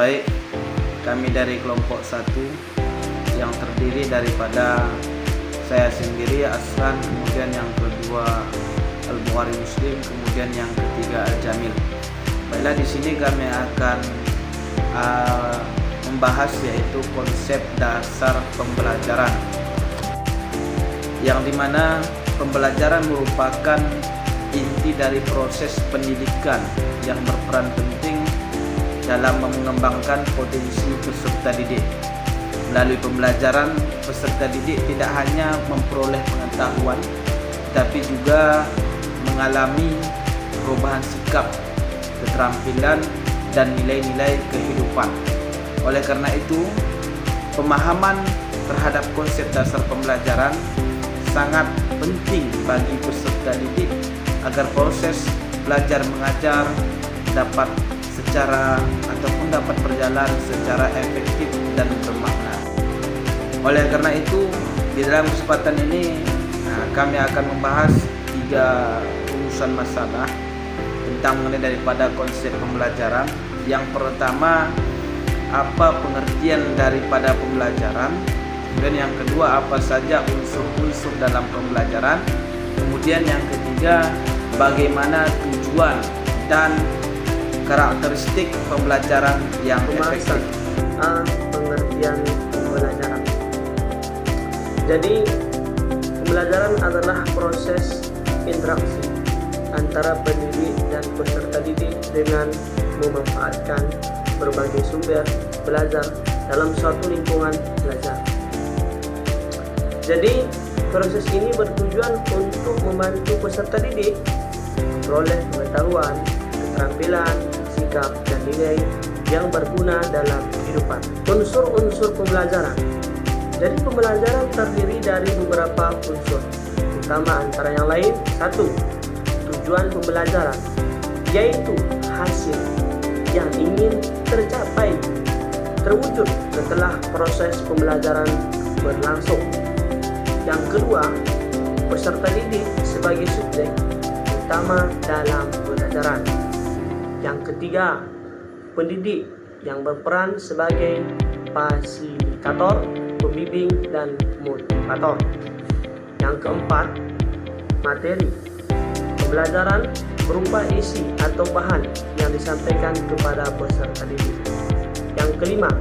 baik. Kami dari kelompok 1 yang terdiri daripada saya sendiri Asran, kemudian yang kedua Al-Bukhari Muslim, kemudian yang ketiga Al-Jamil. Baiklah, di sini kami akan membahas yaitu konsep dasar pembelajaran, yang dimana pembelajaran merupakan inti dari proses pendidikan yang berperan penting dalam mengembangkan potensi peserta didik. Melalui pembelajaran, peserta didik tidak hanya memperoleh pengetahuan, tapi juga mengalami perubahan sikap, keterampilan, dan nilai-nilai kehidupan. Oleh karena itu, pemahaman terhadap konsep dasar pembelajaran sangat penting bagi peserta didik agar proses belajar mengajar dapat berjalan secara efektif dan bermakna. Oleh karena itu, di dalam kesempatan ini kami akan membahas 3 rumusan masalah tentang mengenai daripada konsep pembelajaran. Yang pertama, apa pengertian daripada pembelajaran. Kemudian yang kedua, apa saja unsur-unsur dalam pembelajaran. Kemudian yang ketiga, bagaimana tujuan dan karakteristik pembelajaran yang efektif. Pengertian pembelajaran. Jadi, pembelajaran adalah proses interaksi antara pendidik dan peserta didik dengan memanfaatkan berbagai sumber belajar dalam suatu lingkungan belajar. Jadi, proses ini bertujuan untuk membantu peserta didik memperoleh pengetahuan, keterampilan, sikap, dan nilai yang berguna dalam kehidupan. Unsur-unsur pembelajaran. Jadi, pembelajaran terdiri dari beberapa unsur utama, antara yang lain: 1. Tujuan pembelajaran, yaitu hasil yang ingin terwujud setelah proses pembelajaran berlangsung. Yang kedua, peserta didik sebagai subjek utama dalam pembelajaran. Yang ketiga, pendidik yang berperan sebagai fasilitator, pembimbing, dan motivator. Yang keempat, materi. Pembelajaran berupa isi atau bahan yang disampaikan kepada peserta didik. Yang kelima,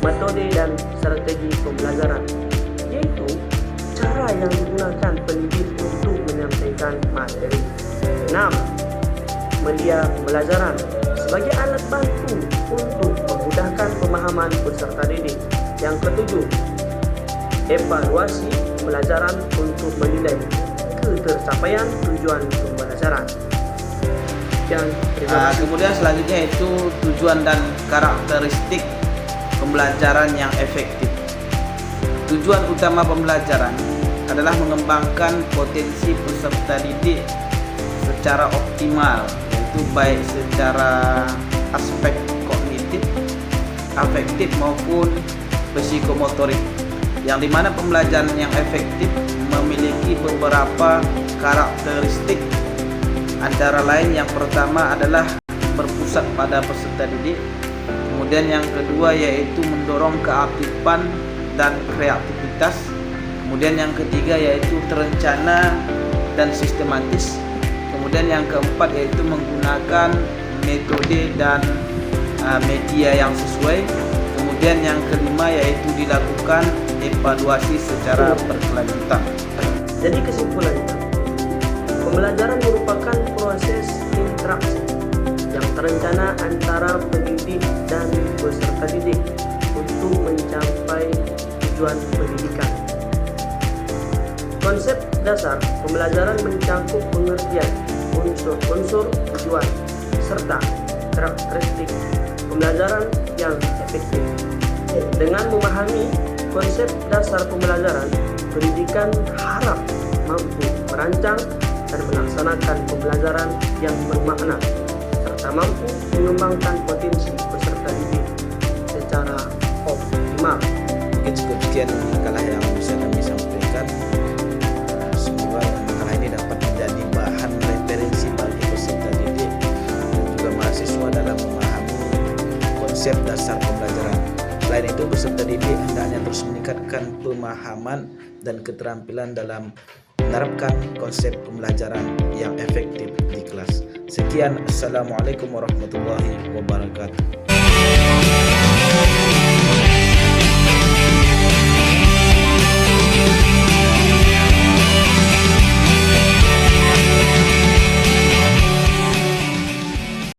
metode dan strategi pembelajaran, yaitu cara yang digunakan pendidik untuk menyampaikan materi. 6. Media pembelajaran sebagai alat bantu untuk memudahkan pemahaman peserta didik. Yang ketujuh, evaluasi pembelajaran untuk menilai ketercapaian tujuan pembelajaran. Kemudian selanjutnya itu tujuan dan karakteristik pembelajaran yang efektif. Tujuan utama pembelajaran adalah mengembangkan potensi peserta didik secara optimal, yaitu baik secara aspek kognitif, afektif maupun psikomotorik, yang dimana pembelajaran yang efektif memiliki beberapa karakteristik. Antara lain, yang pertama adalah berpusat pada peserta didik. Kemudian yang kedua yaitu mendorong keaktifan dan kreativitas. Kemudian yang ketiga yaitu terencana dan sistematis. Kemudian yang keempat yaitu menggunakan metode dan media yang sesuai. Kemudian yang kelima yaitu dilakukan evaluasi secara berkelanjutan. Jadi kesimpulannya, pembelajaran merupakan proses interaksi yang terencana antara pendidik dan peserta didik untuk mencapai tujuan pendidikan. Konsep dasar pembelajaran mencakup pengertian unsur-unsur tujuan serta karakteristik pembelajaran yang efektif. Dengan memahami konsep dasar pembelajaran, pendidikan harap mampu merancang dan melaksanakan pembelajaran yang bermakna serta mampu mengembangkan potensi peserta didik secara optimal. Mungkin sekian makalah yang bisa kami sampaikan. Semoga makalah ini dapat menjadi bahan referensi bagi peserta didik dan juga mahasiswa dalam memahami konsep konsep dasar pembelajaran. Selain itu, peserta didik hendaknya terus meningkatkan pemahaman dan keterampilan dalam menerapkan konsep pembelajaran yang efektif di kelas. Sekian, Assalamualaikum warahmatullahi wabarakatuh.